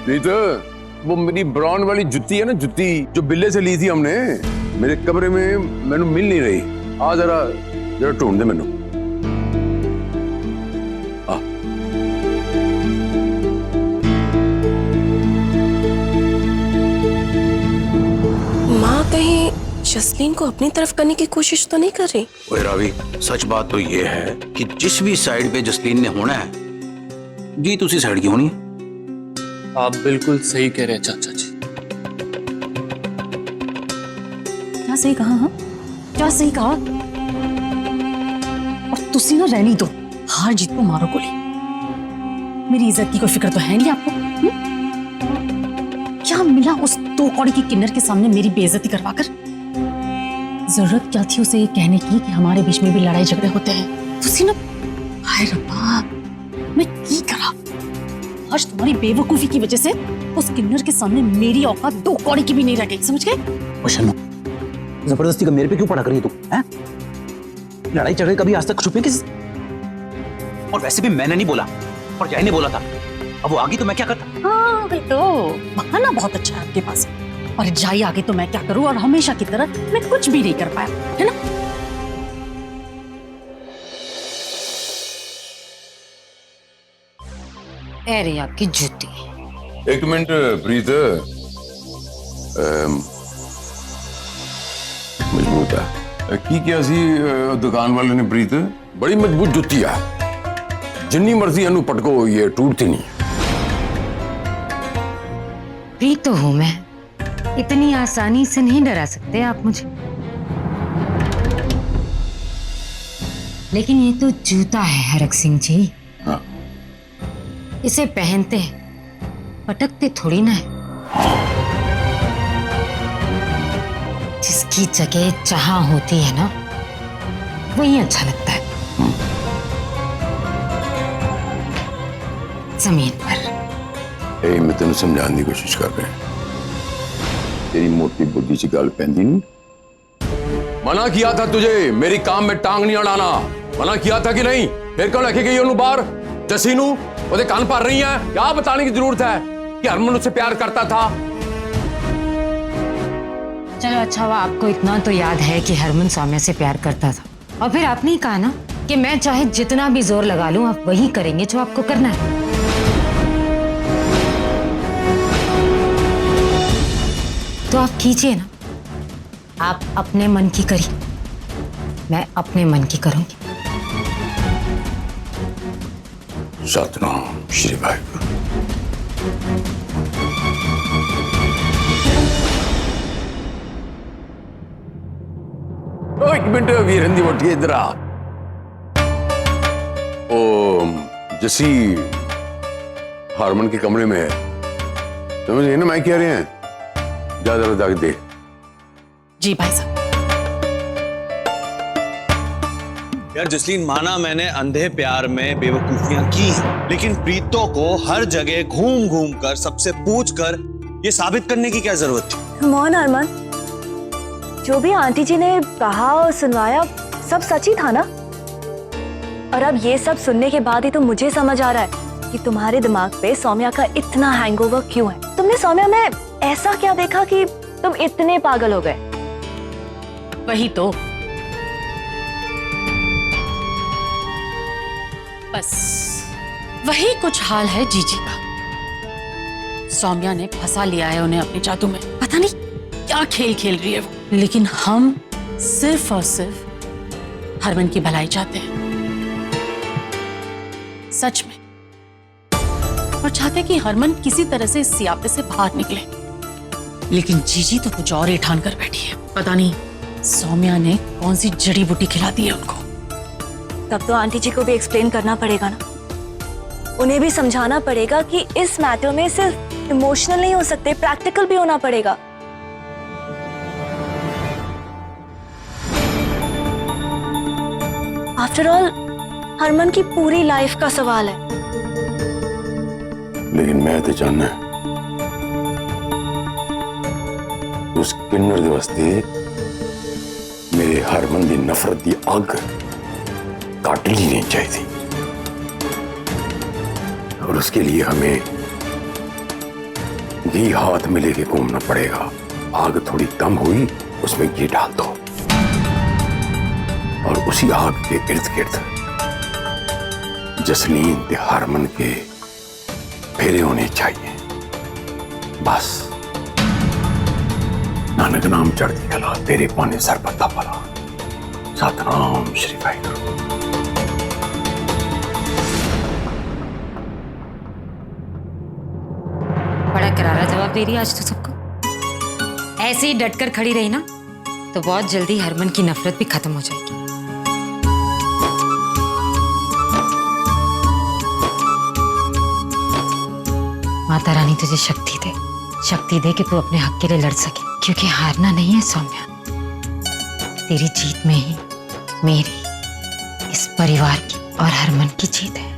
प्रीत, वो मेरी ब्राउन वाली जुत्ती है ना, जुत्ती जो बिल्ले से ली थी हमने, मेरे कमरे में मैंने मिल नहीं रही। आ जरा जरा ढूंढ दे मैनू। माँ कहीं जसलीन को अपनी तरफ करने की कोशिश तो नहीं कर रही? ओए रावी, सच बात तो ये है कि जिस भी साइड पे जसलीन ने होना है, जीत उसी साइड की होनी है। आप बिल्कुल सही कह रहे हैं चाचा जी। क्या सही कहा? हाँ, क्या सही कहा? और तुसी ना रहनी दो, हार जीत को मारो गोली। मेरी इज्जत की कोई फिक्र तो है नहीं आपको? क्या मिला उस दो कौड़ी की किन्नर के सामने मेरी बेइज्जती करवाकर? जरूरत क्या थी उसे ये कहने की कि हमारे बीच में भी लड़ाई झगड़े होते हैं? तुसी ना, हाय रब्बा, मैं की करा? आज तुम्हारी बेवकूफी की वजह से उस किन्नर के सामने मेरी औकात दो कौड़ी की भी नहीं रह गई, समझ गए? जबरदस्ती का मेरे पे क्यों पड़ा करी तू? लड़ाई झगड़े कभी आज तक छुपे किस? और वैसे भी मैंने नहीं बोला और जय ने बोला था। अब वो आगे तो मैं क्या करता? हाँ तो बहाना बहुत अच्छा है आपके पास, और जाई आगे तो मैं क्या करूं? और हमेशा की तरह मैं कुछ भी नहीं कर पाया, है ना? अरे आपकी जूती। एक मिनट प्रीत, मजबूत है की क्या सी दुकान वाले ने? प्रीत बड़ी मजबूत जुत्ती है, जिन्नी मर्जी अनु पटको ये टूटती नहीं। प्रीत तो हूं मैं, इतनी आसानी से नहीं डरा सकते आप मुझे। लेकिन ये तो जूता है हरक सिंह जी। हाँ। इसे पहनते हैं, पटकते थोड़ी ना है। जिसकी जगह जहां होती है ना, वही अच्छा लगता है। जमीन पर। मैं तेन समझाने की कोशिश कर रहा, तेरी मोटी बुद्धि च गल पैंदी नहीं। मना किया था तुझे मेरी काम में टांग नहीं अड़ाना, मना किया था कि नहीं? फिर क्यों लेके गई उन्होंने बाहर? जसी नू ओदे कान पर रही है, क्या बताने की जरूरत है कि हरमन उससे प्यार करता था? चलो अच्छा हुआ आपको इतना तो याद है कि हरमन सौम्या से प्यार करता था, और फिर आपने ही कहा ना कि मैं चाहे जितना भी जोर लगा लूं आप वही करेंगे जो आपको करना है। तो आप कीजिए ना, आप अपने मन की करिए, मैं अपने मन की करूंगी। सतनाम श्री वाहिगुरु। एक मिनट वीरंदी उठिए इधर आ। ओ जसी हारमन के कमरे में है, समझ गए ना मैं कह रहे हैं? जा जरा जाके देख। जी भाई साहब। यार जसलीन, माना मैंने अंधे प्यार में बेवकूफियां की हैं, लेकिन प्रीतों को हर जगह घूम घूम कर सबसे पूछ कर ये साबित करने की क्या जरूरत थी? मोहन अरमान, जो भी आंटी जी ने कहा और सुनवाया सब सच ही था ना? और अब ये सब सुनने के बाद ही तो मुझे समझ आ रहा है कि तुम्हारे दिमाग पे सौम्या का इतना हैंगओवर क्यों है। तुमने सौम्या में ऐसा क्या देखा कि तुम इतने पागल हो गए? वही तो, बस वही कुछ हाल है जीजी का। सौम्या ने फंसा लिया है उन्हें अपने जादू में, पता नहीं क्या खेल खेल रही है वो। लेकिन हम सिर्फ और सिर्फ हरमन की भलाई चाहते हैं, सच में, और चाहते हैं कि हरमन किसी तरह से इस सियापे से बाहर निकले। लेकिन जीजी तो कुछ और ही ठान कर बैठी है, पता नहीं सौम्या ने कौन सी जड़ी बूटी खिला दी है उनको। तब तो आंटी जी को भी एक्सप्लेन करना पड़ेगा ना, उन्हें भी समझाना पड़ेगा कि इस मैटर में सिर्फ इमोशनल नहीं हो सकते, प्रैक्टिकल भी होना पड़ेगा। आफ्टर ऑल हरमन की पूरी लाइफ का सवाल है। लेकिन मैं तो चाहना है उस किन्नर दे वास्ते मेरे हरमन की नफरत की अग काट ली नहीं चाहिए, और उसके लिए हमें घी हाथ में लेके घूमना पड़ेगा। आग थोड़ी कम हुई, उसमें घी डाल दो और उसी आग के इर्द गिर्द जसलीन ते हरमन के फेरे होने चाहिए। बस नानक नाम चढ़ती कला तेरे पाने सर पत्ता पला। सतनाम श्री वाहिगुरु। बड़ा करारा जवाब दे रही है आज तो सबको। ऐसे ही डटकर खड़ी रही ना तो बहुत जल्दी हरमन की नफरत भी खत्म हो जाएगी। माता रानी तुझे शक्ति दे कि तू अपने हक के लिए लड़ सके, क्योंकि हारना नहीं है सौम्या। तेरी जीत में ही मेरी, इस परिवार की और हरमन की जीत है।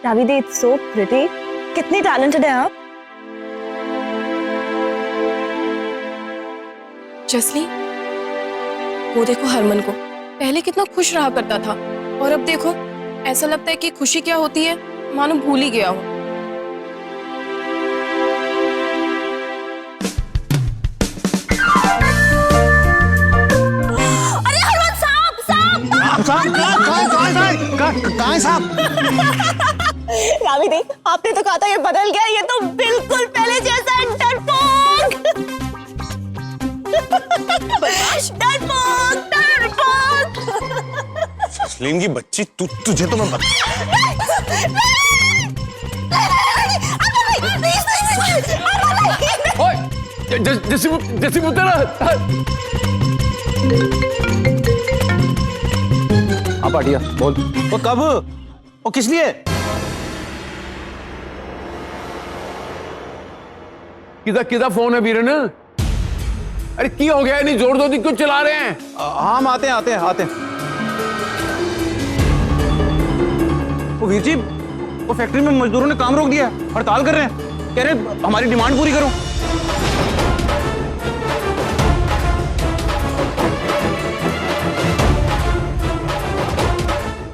Ravi it's so pretty. कितनी टैलेंटेड है आप। जसलीन, वो देखो हरमन को, पहले कितना खुश रहा करता था और अब देखो ऐसा लगता है कि खुशी क्या होती है मानो भूल ही गया हो। अरे हरमन साहब रावी दी, आपने तो कहा था ये बदल गया, ये तो बिल्कुल पहले जैसा है। डरपोक जसलीन की बच्ची, तुझे तो मैं जैसी मुतेरा। हाँ पाटिया बोल। वो कब? वो किस लिए? किदा फोन है वीरन? अरे की हो गया? नहीं जोर दो दी क्यों चला रहे हैं? हाँ हम आते हैं। वो वीर जी, वो फैक्ट्री में मजदूरों ने काम रोक दिया है, हड़ताल कर रहे हैं, कह रहे हैं हमारी डिमांड पूरी करो।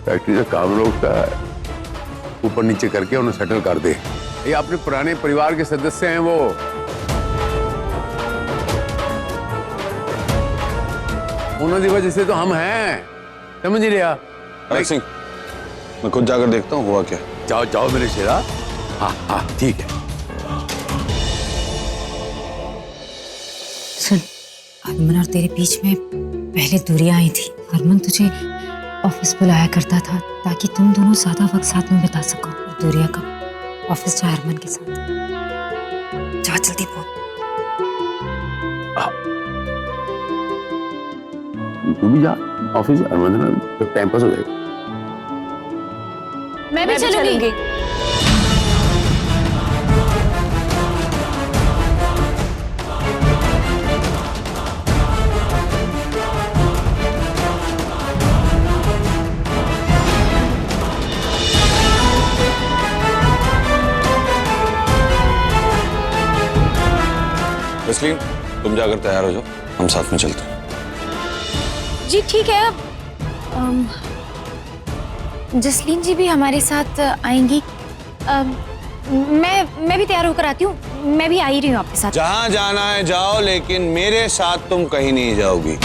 फैक्ट्री का काम रोकता है, ऊपर नीचे करके उन्हें सेटल कर दे। ये अपने पुराने परिवार के सदस्य हैं वो। उन्होंने वजह से तो हम हैं, समझ नहीं लिया? अरे सिंह, मैं खुद जाकर देखता हूँ हुआ क्या। जाओ मेरे शेरा। हाँ ठीक है। सुन, हरमन और तेरे बीच में पहले दूरियां आई थी। हरमन तुझे ऑफिस बुलाया करता था ताकि तुम दोनों ज्यादा वक्त साथ में बिता सको। दूरियां कब? ऑफिस जा हरमन के साथ। जा जल्दी बोल। तू भी जा ऑफिस, तो टाइम पास हो जाएगा। मैं भी चलूंगी। जसलीन, तुम जाकर तैयार हो जाओ, हम साथ में चलते हैं। जी ठीक है। जसलीन जी भी हमारे साथ आएंगी। मैं भी तैयार होकर आती हूँ। मैं भी आ ही रही हूँ आपके साथ। जहां जाना है जाओ, लेकिन मेरे साथ तुम कहीं नहीं जाओगी।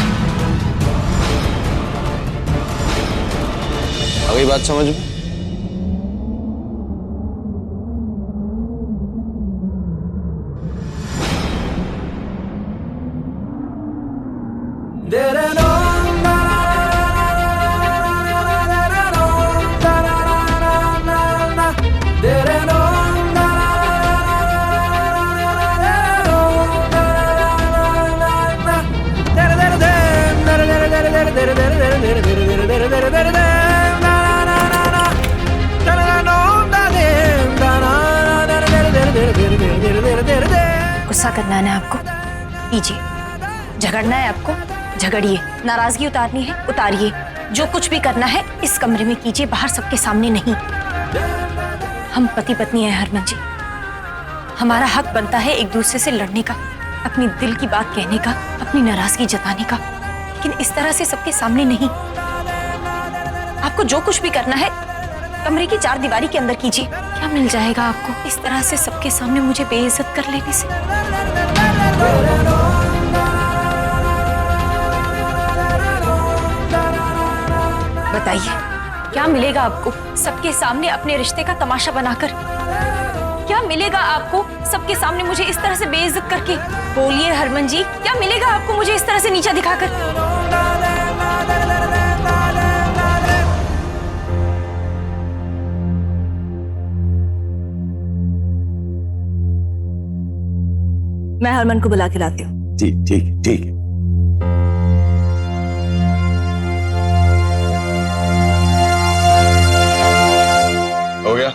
आ गई बात समझ में? गुस्सा करना है ना आपको, कीजिए। झगड़ना है आपको, झगड़िए। नाराजगी उतारनी है, उतारिए। जो कुछ भी करना है इस कमरे में कीजिए, बाहर सबके सामने नहीं। हम पति पत्नी हैं हरमन जी, हमारा हक बनता है एक दूसरे से लड़ने का, अपनी दिल की बात कहने का, अपनी नाराजगी जताने का, लेकिन इस तरह से सबके सामने नहीं। आपको जो कुछ भी करना है कमरे की चार दीवारी के अंदर कीजिए। क्या मिल जाएगा आपको इस तरह से सबके सामने मुझे बेइज्जत कर लेने से? बताइए, क्या मिलेगा आपको सबके सामने अपने रिश्ते का तमाशा बनाकर? क्या मिलेगा आपको सबके सामने मुझे इस तरह से बेइज्जत करके? बोलिए हरमन जी, क्या मिलेगा आपको मुझे इस तरह से नीचा दिखाकर? मैं हरमन को बुला के लाती हूँ। ठीक ठीक ठीक। हो गया?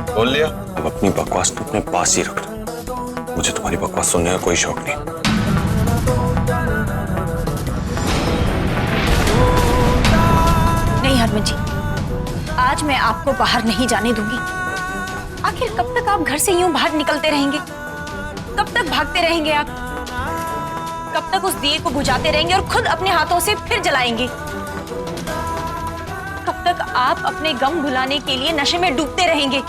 बोल लिया? अब अपनी बकवास तो अपने पास ही रखना। मुझे तुम्हारी बकवास सुनने का कोई शौक नहीं। नहीं हरमन जी, आज मैं आपको बाहर नहीं जाने दूंगी। आखिर कब तक आप घर से यूं बाहर निकलते रहेंगे? कब तक भागते रहेंगे आप? कब तक उस दिए को बुझाते रहेंगे और खुद अपने हाथों से फिर जलाएंगे? कब तक आप अपने गम भुलाने के लिए नशे में डूबते रहेंगे?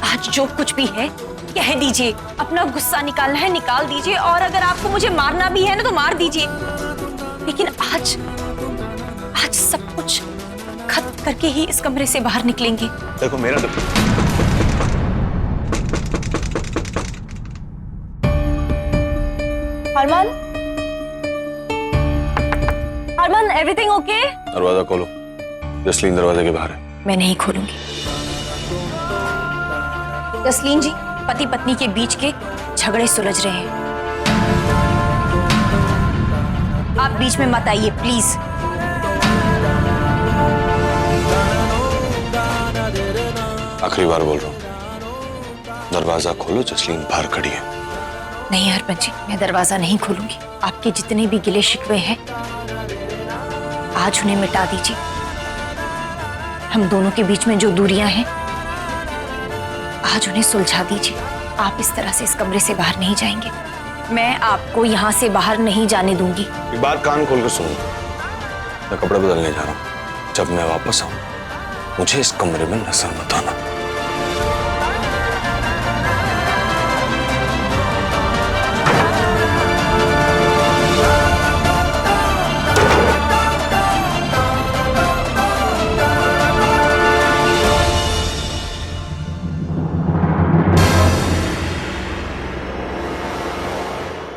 आज जो कुछ भी है कह दीजिए, अपना गुस्सा निकालना है निकाल दीजिए, और अगर आपको मुझे मारना भी है ना तो मार दीजिए, लेकिन आज सब कुछ खत्म करके ही इस कमरे से बाहर निकलेंगे। देखो मेरा तो हरमन, हरमन, एवरीथिंग ओके? दरवाजा खोलो। जसलीन दरवाजे के बाहर है। मैं नहीं खोलूंगी। जसलीन जी, पति पत्नी के बीच के झगड़े सुलझ रहे हैं, आप बीच में मत आइए प्लीज। आखिरी बार बोल रहा हूँ, दरवाजा खोलो। जसलीन बाहर खड़ी है। नहीं हरमन जी, मैं दरवाजा नहीं खोलूंगी। आपके जितने भी गिले शिकवे हैं आज उन्हें मिटा दीजिए। हम दोनों के बीच में जो दूरियां हैं आज उन्हें सुलझा दीजिए। आप इस तरह से इस कमरे से बाहर नहीं जाएंगे। मैं आपको यहाँ से बाहर नहीं जाने दूंगी। एक बात कान खोलकर सुनो, मैं कपड़े बदलने जा रहा हूँ। जब मैं वापस आऊं मुझे इस कमरे में नजर मत आना।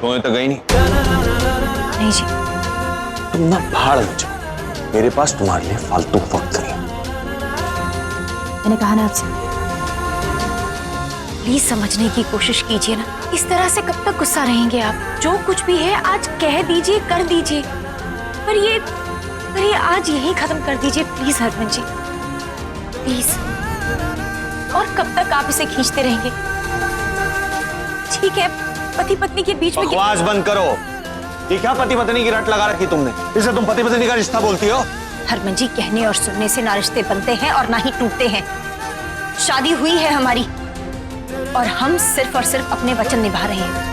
तुम्हें तो गई नहीं? नहीं जी। तुम ना भाड़ में जाओ, मेरे पास तुम्हारे लिए फालतू वक्त नहीं। मैंने कहा ना आपसे, प्लीज समझने की कोशिश कीजिए ना। इस तरह से कब तक गुस्सा रहेंगे आप? जो कुछ भी है आज कह दीजिए, कर दीजिए, पर ये आज यही खत्म कर दीजिए प्लीज हरमन जी, प्लीज। और कब तक आप इसे खींचते रहेंगे? ठीक है, पति पत्नी के बीच में बकवास बंद करो। ये क्या पति पत्नी की रट लगा रखी तुमने? इसे तुम पति पत्नी का रिश्ता बोलती हो? हरमन जी, कहने और सुनने से ना रिश्ते बनते हैं और ना ही टूटते हैं। शादी हुई है हमारी और हम सिर्फ और सिर्फ अपने वचन निभा रहे हैं।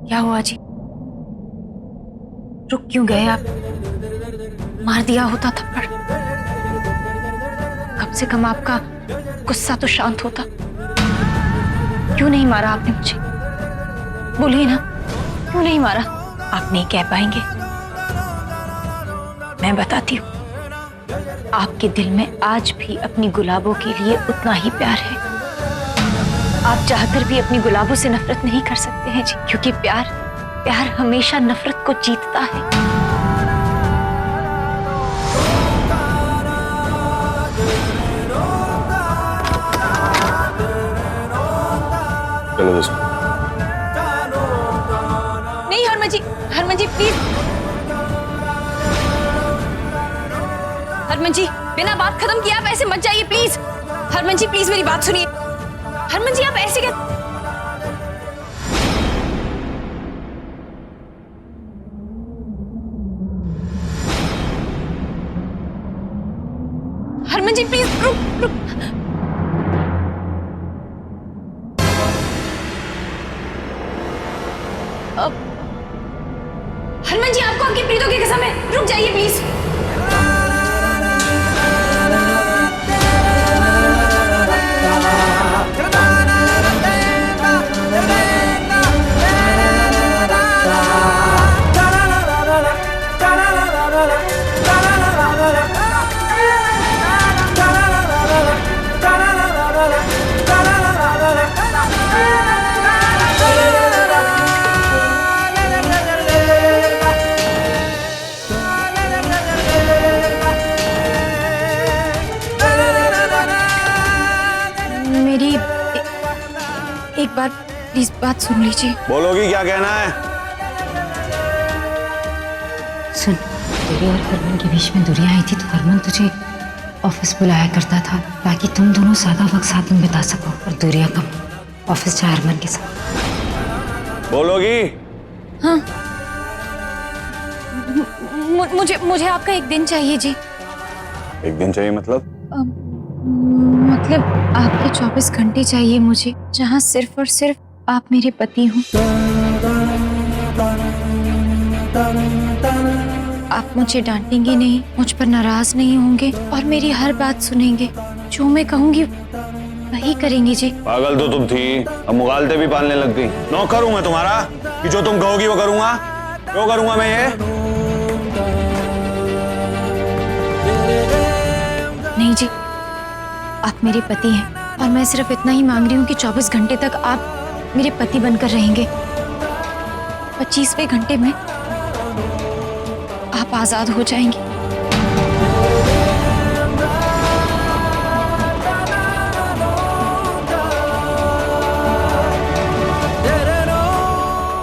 क्या हुआ जी? रुक क्यों गए आप? मार दिया होता थप्पड़, कम से कम आपका गुस्सा तो शांत होता। क्यों नहीं मारा आपने मुझे? बोलिए ना, क्यों नहीं मारा? आप नहीं कह पाएंगे, मैं बताती हूँ। आपके दिल में आज भी अपनी गुलाबों के लिए उतना ही प्यार है। आप चाहकर भी अपनी गुलाबों से नफरत नहीं कर सकते हैं जी, क्योंकि प्यार हमेशा नफरत को जीतता है। चलो जैसे नहीं हरमन जी प्लीज। हरमन जी बिना बात खत्म किए आप ऐसे मत जाइए प्लीज। हरमन जी प्लीज मेरी बात सुनिए। हरमन जी आप ऐसे क्या? हरमन जी प्लीज रुक। हरमन जी आपको आपकी प्रीतों की कसम है, रुक जाइए प्लीज। मेरी एक बार प्लीज बात सुन लीजिए। बोलोगी क्या कहना है? सुन, तेरे और हरमन के बीच में दूरियां आई थी तो हरमन तुझे ऑफिस बुलाया करता था ताकि तुम दोनों ज्यादा वक्त साथ में बिता सको और दूरियां कम। ऑफिस जा हरमन के साथ। बोलोगी? हाँ मुझे आपका एक दिन चाहिए जी। एक दिन चाहिए मतलब? मतलब आपके 24 घंटे चाहिए मुझे, जहाँ सिर्फ और सिर्फ आप मेरे पति हो। आप मुझे डांटेंगे नहीं, मुझ पर नाराज नहीं होंगे और मेरी हर बात सुनेंगे। जो मैं कहूंगी वही करेंगे जी। पागल तो तुम थी, अब मुगालते भी पालने लग गई। नौकर हूं मैं तुम्हारा कि जो तुम कहोगी वो करूंगा? क्यों करूंगा मैं ये? नहीं जी, आप मेरे पति हैं और मैं सिर्फ इतना ही मांग रही हूँ कि 24 घंटे तक आप मेरे पति बनकर रहेंगे। 25वें घंटे में आप आजाद हो जाएंगे।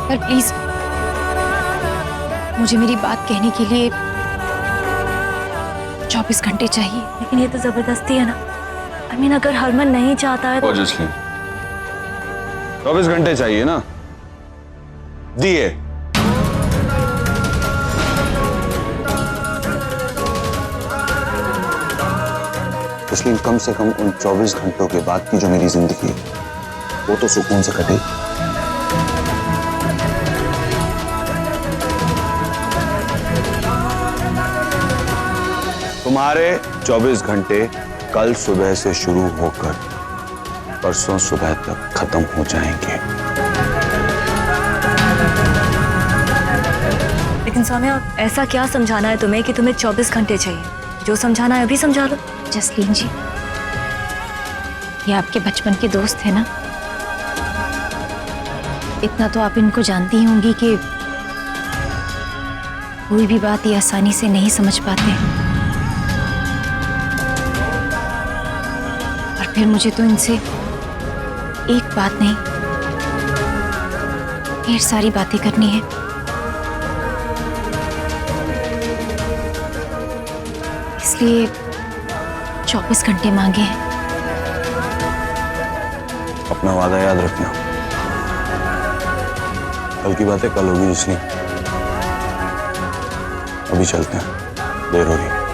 पर प्लीज मुझे मेरी बात कहने के लिए 24 घंटे चाहिए। लेकिन ये तो जबरदस्ती है ना। अगर हरमन नहीं चाहता है तो। जसलीन 24 घंटे चाहिए ना? दिए। जसलीन कम से कम उन 24 घंटों के बाद की जो मेरी जिंदगी है वो तो सुकून से कटे। तुम्हारे 24 घंटे कल सुबह से शुरू होकर परसों सुबह तक खत्म हो जाएंगे। लेकिन सौम्या, ऐसा क्या समझाना है तुम्हें कि तुम्हें 24 घंटे चाहिए? जो समझाना है अभी समझा लो। जसलीन जी, ये आपके बचपन के दोस्त है ना? इतना तो आप इनको जानती ही होंगी कि कोई भी बात ये आसानी से नहीं समझ पाते। और फिर मुझे तो इनसे एक बात नहीं, ढेर सारी बातें करनी है। इसलिए 24 घंटे मांगे हैं। अपना वादा याद रखना। कल की बातें कल होगी, इसलिए अभी चलते हैं, देर हो रही है।